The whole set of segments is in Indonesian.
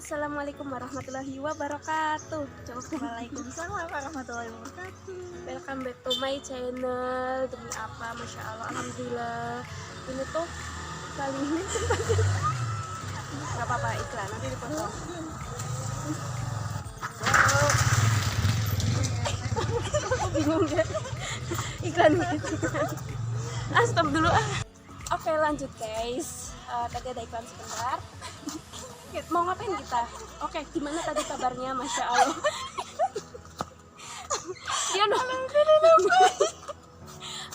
Assalamualaikum warahmatullahi wabarakatuh. Waalaikumsalam warahmatullahi wabarakatuh. Welcome back to my channel. Demi apa? Masya Allah, alhamdulillah. Ini tuh kali ini nggak apa-apa iklan, nanti dipotong. Bingung gak? Iklan gitu. Stop dulu ah. Oke lanjut guys. Tadi ada iklan sebentar. Mau ngapain kita? Oke, gimana tadi kabarnya? Masya Allah. Ya dong.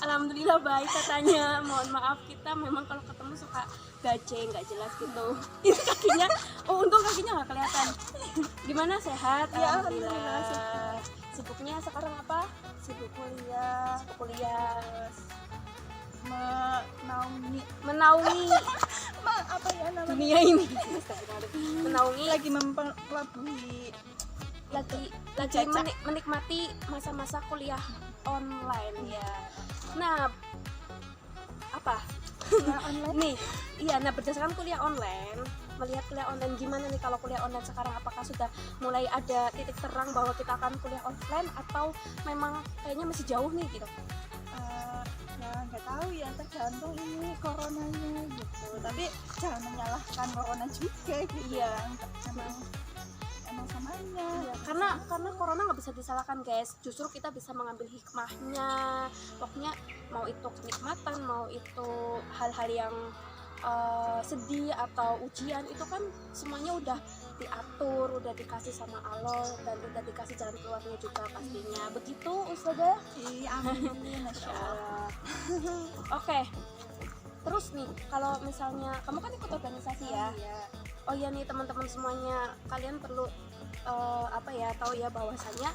Alhamdulillah baik katanya. Mohon maaf kita memang kalau ketemu suka gaje nggak jelas gitu. Ini kakinya, oh untung kakinya nggak kelihatan. Gimana sehat? Ya, Alhamdulillah. Sibuknya sekarang apa? Sibuk kuliah, Menaungi apa ya namanya? dunia ini. Menaungi Lagi mempelajari lagi Jajak. menikmati masa-masa kuliah online ya. Nah, apa? kuliah online. Nih, iya, nah berdasarkan kuliah online, melihat kuliah online gimana nih kalau kuliah online sekarang, apakah sudah mulai ada titik terang bahwa kita akan kuliah offline atau memang kayaknya masih jauh nih gitu? Ya nggak tahu ya, tergantung ini coronanya gitu. Tapi jangan menyalahkan corona juga gitu. Iya. Emang samanya. Iya, karena corona nggak bisa disalahkan guys, justru kita bisa mengambil hikmahnya. Pokoknya mau itu kenikmatan, mau itu hal-hal yang sedih atau ujian, itu kan semuanya udah diatur, udah dikasih sama Allah dan udah dikasih jalan keluarnya juga pastinya. Begitu Ustazah? Iya, amin. Masya Allah. Oke. Terus nih, kalau misalnya kamu kan ikut organisasi ya. Iya. Oh iya nih teman-teman semuanya, kalian perlu tahu ya bahwasanya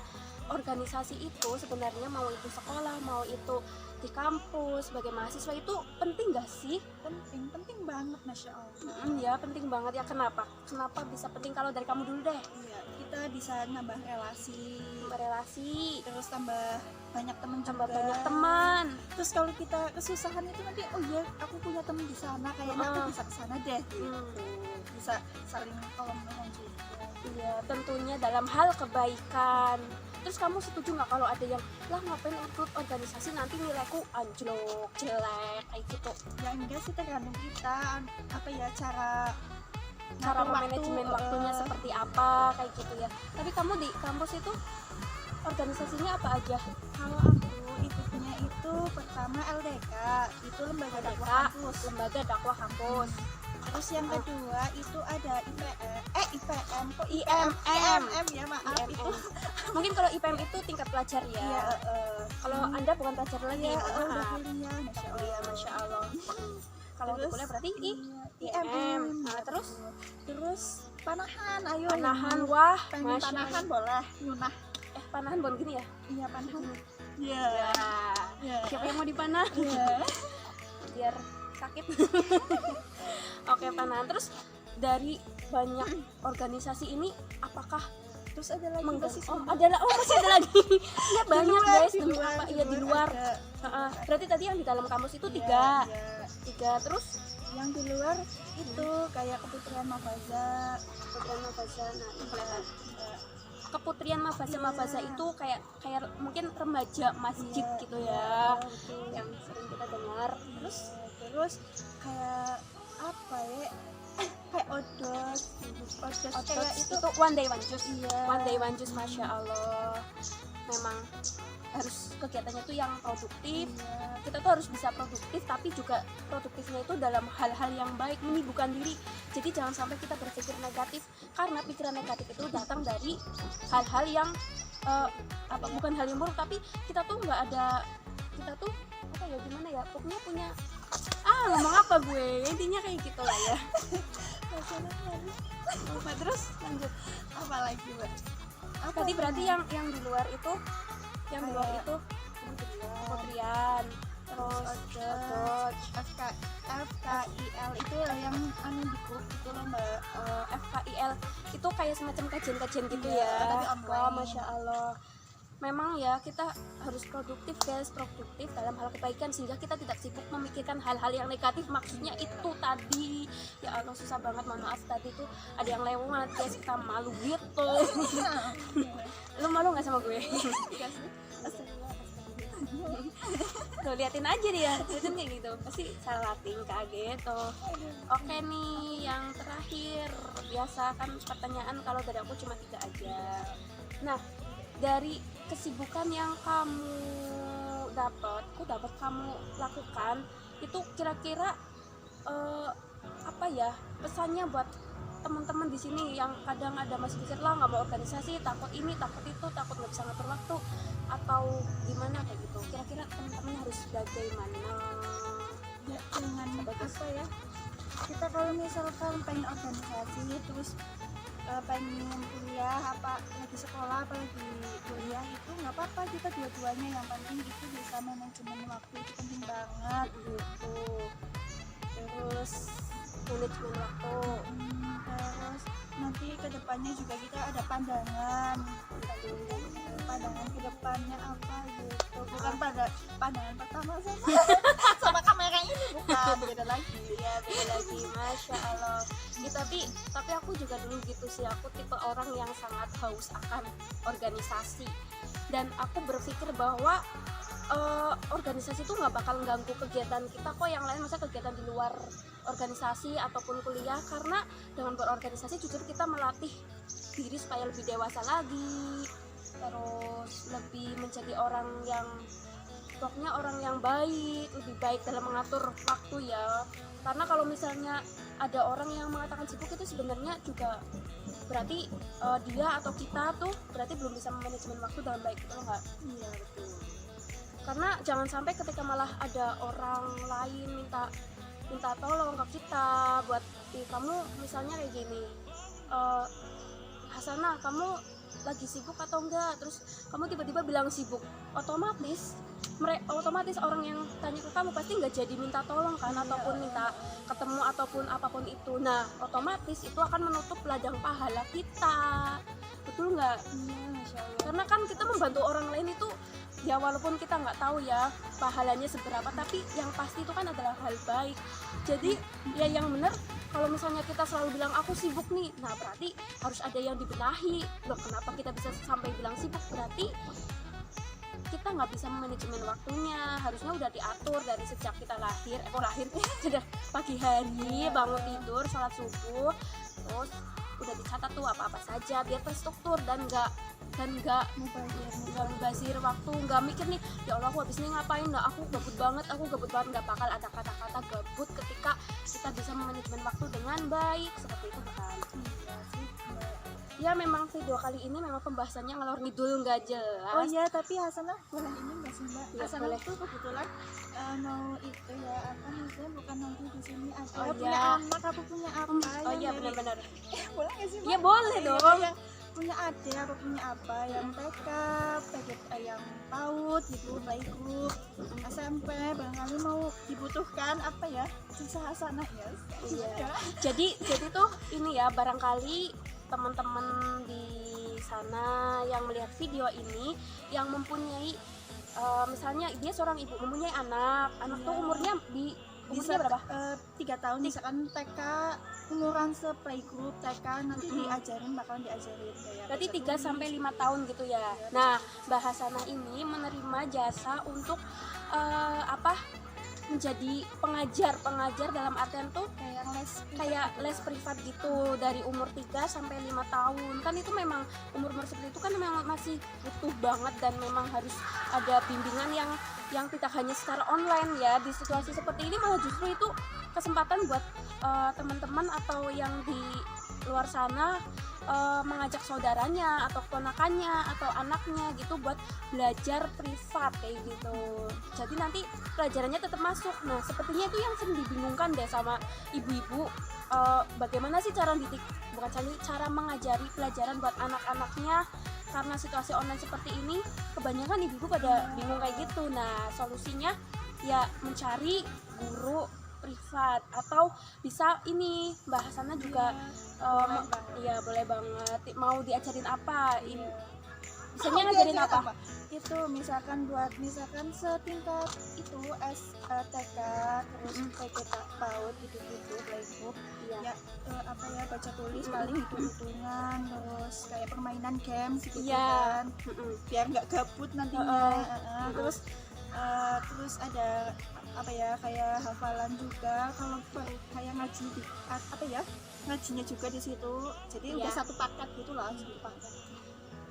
organisasi itu sebenarnya mau itu sekolah, mau itu di kampus sebagai mahasiswa itu penting gak sih? Penting banget, Masya Allah. Ya penting banget ya. Kenapa bisa penting? Kalau dari kamu dulu deh. Iya, kita bisa nambah Relasi, terus tambah banyak teman tambah juga. banyak teman. Terus kalau kita kesusahan itu nanti, oh iya aku punya teman di sana, kayaknya aku bisa ke sana deh gitu. Bisa saling tolong menolong juga. Iya, tentunya dalam hal kebaikan. Terus kamu setuju nggak kalau ada yang lah ngapain ikut organisasi nanti nilaiku anjlok, jelek kayak gitu? Ya enggak sih, tergantung kita apa ya cara Manajemen waktunya seperti apa kayak gitu ya. Tapi kamu di kampus itu organisasinya apa aja? Kalau aku ikutnya itu pertama LDK, itu lembaga dakwah kampus. Lembaga dakwah kampus. Terus yang kedua itu ada IPM kok IMM ya, maaf IMM. itu. Mungkin kalau IPM itu tingkat pelajar ya. Iya, Kalau Anda bukan pelajar lagi, iya, mohon udah maaf. kuliah, Masya Allah. Iya, Masya Allah. Kalau untuk kuliah berarti IMM. Nah, Terus panahan, ayo. panahan, wah, Pengen Masya panahan Allah. boleh, Yunah. Panahan bon gini ya? Iya, panahan. Iya. Ya. Siapa yang mau dipanah? Iya. Biar sakit. Oke, panahan. Terus dari banyak organisasi ini apakah Terus ada lagi masih ada lagi. Ya banyak luar, guys, di demi luar, apa? di Iya di luar. ada. Berarti tadi yang di dalam kampus itu Iya, tiga. iya. Terus Yang di luar itu kayak Keputrian Mafaza. Keputrian Mafaza. Nah, itu kelihatan. Keputrian Mafaza itu kayak mungkin remaja masjid Iya, gitu iya, ya. betul. Yang sering kita dengar. Terus kayak apa ya? Kayak odos kayak itu. one day one juice. Iya. One day one juice, Masya Allah. Memang harus kegiatannya tuh yang produktif. Iya. Kita tuh harus bisa produktif, tapi juga produktifnya itu dalam hal-hal yang baik, menyibukkan diri. Jadi jangan sampai kita berpikir negatif, karena pikiran negatif itu datang dari hal-hal yang bukan hal yang buruk, tapi kita tuh apa ya, gimana ya, pokoknya punya ngomong apa gue, intinya kayak gitu lah ya. Terus lanjut. Apa lagi, Mbak? Tadi berarti yang di luar itu Keputrian, terus Odoj, FKIL itu yang di grup itu loh, Mbak. FKIL itu kayak semacam kajian-kajian gitu Iya, ya. tapi online. Wah, Masya Allah. memang ya kita harus produktif guys, produktif dalam hal kebaikan sehingga kita tidak sibuk memikirkan hal-hal yang negatif. Maksudnya itu tadi, ya Allah susah banget, mohon maaf tadi tuh ada yang lewat guys, kita malu gitu. Lu malu nggak sama gue? Tuh liatin aja dia, liatin kayak gitu, pasti salah tingkah gitu. Oke nih, yang terakhir, biasa kan pertanyaan kalau dari aku cuma 3 aja. Nah, dari kesibukan yang kamu dapat kamu lakukan itu kira-kira apa ya pesannya buat teman-teman di sini yang kadang ada masih pikir lah nggak mau organisasi, takut ini takut itu, takut nggak bisa ngatur waktu atau gimana kayak gitu, kira-kira teman-teman harus bagaimana? Ya, dengan apa ya, kita kalau misalkan pengen organisasi terus pengen kuliah apa lagi sekolah apalagi kuliah itu nggak apa-apa, kita dua-duanya, yang penting itu bisa manajemen waktu, itu penting banget gitu. Terus manajemen waktu, Terus nanti kedepannya juga kita ada pandangan ke depannya apa gitu, bukan pada pandangan pertama sama sama kamera ini, bukan, beda lagi. ya beda lagi, masya Allah ya, tapi aku juga dulu gitu sih, aku tipe orang yang sangat haus akan organisasi dan aku berpikir bahwa organisasi itu nggak bakal ganggu kegiatan kita kok yang lain, masa kegiatan di luar organisasi ataupun kuliah, karena dengan berorganisasi justru kita melatih diri supaya lebih dewasa lagi, terus lebih menjadi orang yang pokoknya orang yang baik, lebih baik dalam mengatur waktu ya. Karena kalau misalnya ada orang yang mengatakan sibuk itu sebenarnya juga berarti dia atau kita tuh berarti belum bisa manajemen waktu dengan baik, betul nggak? Iya betul. Karena jangan sampai ketika malah ada orang lain minta tolong ke kita buat kamu misalnya kayak gini, Hasanah kamu lagi sibuk atau enggak, terus kamu tiba-tiba bilang sibuk, otomatis orang yang tanya ke kamu pasti nggak jadi minta tolong kan, ataupun minta ketemu ataupun apapun itu. Nah otomatis itu akan menutup ladang pahala kita, betul nggak? Iya, Masya Allah. Karena kan kita membantu orang lain itu ya walaupun kita nggak tahu ya pahalanya seberapa, tapi yang pasti itu kan adalah hal baik. Jadi ya yang benar kalau misalnya kita selalu bilang aku sibuk nih, nah berarti harus ada yang dibenahi loh. Kenapa kita bisa sampai bilang sibuk? Berarti kita nggak bisa manajemen waktunya, harusnya udah diatur dari sejak kita lahir sudah pagi hari bangun tidur, sholat subuh, terus udah dicatat tuh apa-apa saja biar terstruktur dan nggak mubazir waktu, nggak mikir nih ya Allah aku habis ini ngapain, nah aku gabut banget, nggak bakal ada kata-kata gabut ketika kita bisa manajemen waktu dengan baik seperti itu kan. Iya sih, Mbak. Ya memang video kali ini memang pembahasannya ngalor ngidul nggak jelas. Oh iya, tapi Hasanah boleh ini nggak sih Mbak? Ya, Hasanah boleh. tuh kebetulan mau itu ya apa maksudnya, bukan nanti di sini ada Oh, punya iya. anak, aku punya apa Oh iya yang dari- benar-benar. boleh nggak sih Mbak? Iya boleh Iya, dong. yang punya adik apa punya apa yang TK, yang PAUD gitu, playgroup, SMP, barangkali mau dibutuhkan apa ya jasa Hasanah ya. Iya. Jadi tuh ini ya, barangkali teman-teman di sana yang melihat video ini yang mempunyai misalnya dia seorang ibu mempunyai anak tuh umurnya Bisa berapa? 3 tahun misalkan TK, umuran playgroup TK nanti bakalan diajarin kayak Berarti baca 3 sampai 5 tahun gitu ya. Iya, Nah, Mbak Hasanah ini menerima jasa untuk menjadi pengajar dalam artian tuh kayak les privat gitu dari umur 3 sampai 5 tahun. Kan itu memang umur seperti itu kan memang masih butuh banget dan memang harus ada bimbingan yang tidak hanya secara online ya. Di situasi seperti ini malah justru itu kesempatan buat teman-teman atau yang di luar sana mengajak saudaranya atau ponakannya atau anaknya gitu buat belajar privat kayak gitu. Jadi nanti pelajarannya tetap masuk. Nah sepertinya itu yang sering dibingungkan deh sama ibu-ibu, bagaimana sih cara mengajari pelajaran buat anak-anaknya, karena situasi online seperti ini kebanyakan ibu-ibu pada bingung kayak gitu. Nah solusinya ya mencari guru privat atau bisa ini Mbak Hasanah juga boleh banget. ya boleh banget mau diajarin apa ini Biasanya ngajarin apa? Itu misalkan setingkat itu TK terus TK PAUD gitu playgroup Iya. ya, apa ya, baca tulis paling hitung-hitungan, terus kayak permainan games gitu Iya. kan, biar nggak gabut nantinya. Terus ada apa ya, kayak hafalan juga, kalau kayak ngaji apa ya, ngajinya juga di situ, jadi Iya. udah satu paket gitulah, satu paket.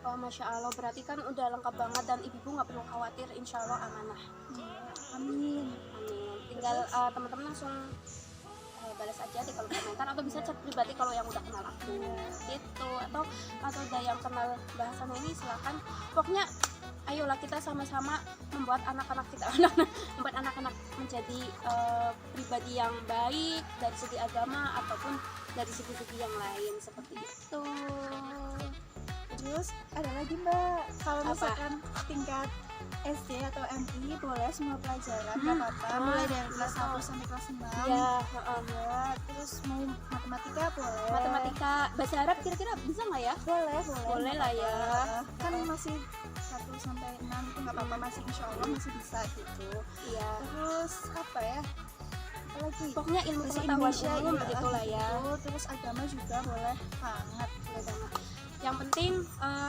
Oh, Masya Allah, berarti kan udah lengkap banget dan ibu nggak perlu khawatir, insya Allah amanah. Amin. Amin. Tinggal teman-teman langsung balas aja di kolom komentar, atau bisa chat pribadi kalau yang udah kenal aku gitu, atau udah yang kenal bahasannya ini, silakan. Pokoknya ayolah kita sama-sama membuat anak-anak kita membuat anak-anak menjadi pribadi yang baik dari segi agama ataupun dari segi-segi yang lain seperti itu. Terus ada lagi Mbak, kalau Apa? misalkan tingkat SD atau MI boleh semua pelajaran, nggak apa-apa, mulai dari kelas 1 sampai kelas 6. Ya, Ya, terus mau matematika boleh. matematika, bahasa Arab kira-kira bisa nggak ya? Boleh lah ya. Kan masih 1 sampai 6 itu nggak apa-apa, masih insya Allah masih bisa gitu. Iya. Terus apa ya? Apalagi? Pokoknya ilmu Bahasa pengetahuan Indonesia umum ya, begitu lah ya. gitu. Terus agama juga boleh banget. Boleh banget. Yang penting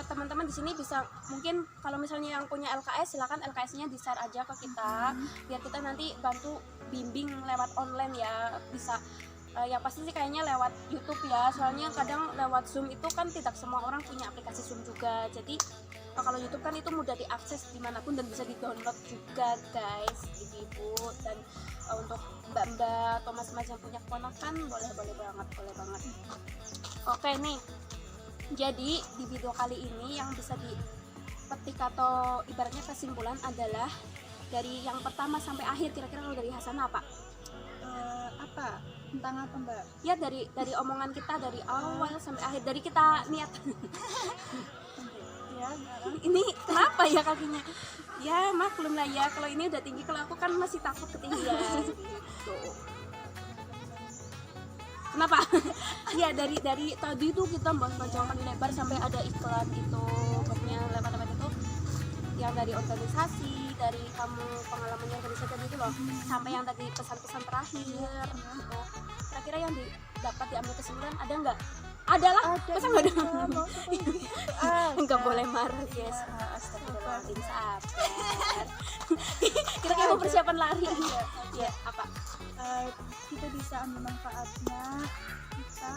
teman-teman di sini bisa, mungkin kalau misalnya yang punya LKS silakan LKS-nya di-share aja ke kita, biar kita nanti bantu bimbing lewat online ya. Bisa yang pasti sih kayaknya lewat YouTube ya, soalnya kadang lewat Zoom itu kan tidak semua orang punya aplikasi Zoom juga. Jadi kalau YouTube kan itu mudah diakses dimanapun dan bisa di-download juga guys, ibu-ibu dan untuk mbak-mbak atau mas-mas yang punya keponakan boleh banget. Oke nih, jadi di video kali ini yang bisa dipetik atau ibaratnya kesimpulan adalah dari yang pertama sampai akhir, kira-kira kalau dari Hasanah apa? Apa? Tentang apa Mbak? Ya dari omongan kita dari awal sampai akhir, dari kita niat. Ya, Ini kenapa ya kakinya? Ya maklum lah ya, kalau ini udah tinggi, kalau aku kan masih takut ketinggian gitu. Kenapa? Ya dari tadi tuh kita panjangkan lebar sampai ada iklan itu, pokoknya lebar-lebar itu yang dari organisasi, dari kamu pengalamannya organisasi tadi itu loh, sampai yang tadi pesan-pesan terakhir gitu. Kira-kira yang dapat diambil kesimpulan ada nggak? Ada lah, masa nggak ada? Nggak boleh marah guys. Astagfirullahaladzim, sabar. Kira-kira mau persiapan lari? Ya apa? Kita bisa ambil manfaatnya, kita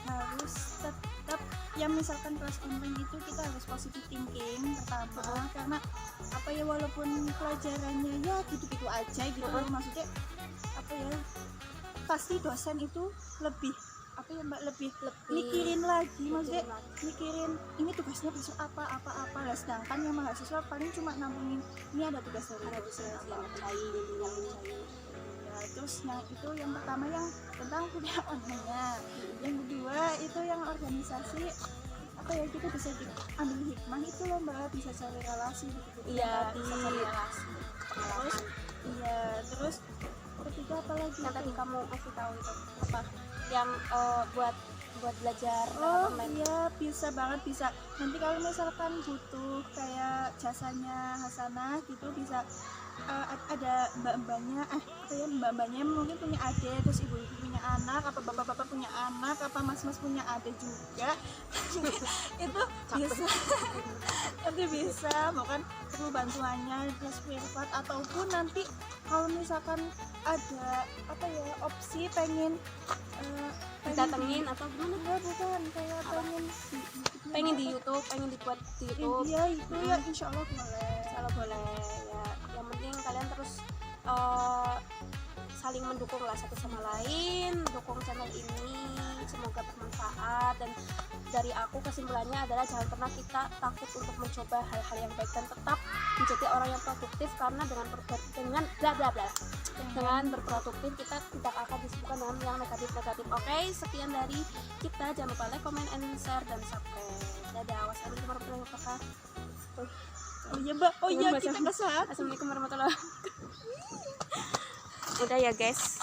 harus tetap, ya misalkan kelas online itu kita harus positive thinking pertama, karena apa ya, walaupun pelajarannya ya gitu-gitu aja gitu, maksudnya apa ya, pasti dosen itu lebih apa ya Mbak, lebih mikirin lagi, maksudnya mikirin ini tugasnya besok apa lah, sedangkan yang mahasiswa paling cuma nampungin ini ada tugas dari dosen apa. Terus yang itu yang pertama yang tentang kuliah online-nya, yang kedua itu yang organisasi, apa ya, kita bisa ambil hikmah itu loh Mbak, bisa cari relasi gitu. Iya, bisa cari relasi. Terus ketiga apa lagi Yang tadi kamu kasih tahu itu apa? Yang buat belajar online. Iya, bisa banget, bisa. Nanti kalau misalkan butuh kayak jasanya Hasanah gitu, bisa ada mbak-mbaknya, mbak-mbaknya mungkin punya adik, terus ibu-ibu punya anak, apa bapak-bapak punya anak, apa mas-mas punya adik juga. Itu bisa. Nanti bisa, bahkan perlu bantuannya kelas privat, ataupun nanti kalau misalkan ada apa ya, opsi pengen Didatengin atau gimana? bukan kayak Pengen di YouTube, pengen dibuat di YouTube. Iya itu ya, insya Allah boleh. Kalau boleh ya, yang penting kalian terus saling mendukung lah satu sama lain, dukung channel ini, semoga bermanfaat. Dan dari aku kesimpulannya adalah jangan pernah kita takut untuk mencoba hal-hal yang baik dan tetap menjadi orang yang produktif, karena dengan berproduktif kita tidak akan disibukkan dengan yang negatif-negatif. Oke, sekian dari kita, jangan lupa like, comment, and share, dan subscribe. Dadah, wassalamualaikum warahmatullahi wabarakatuh. Oh iya Mbak, kita kesana. Assalamualaikum warahmatullahi wabarakatuh. Udah ya guys.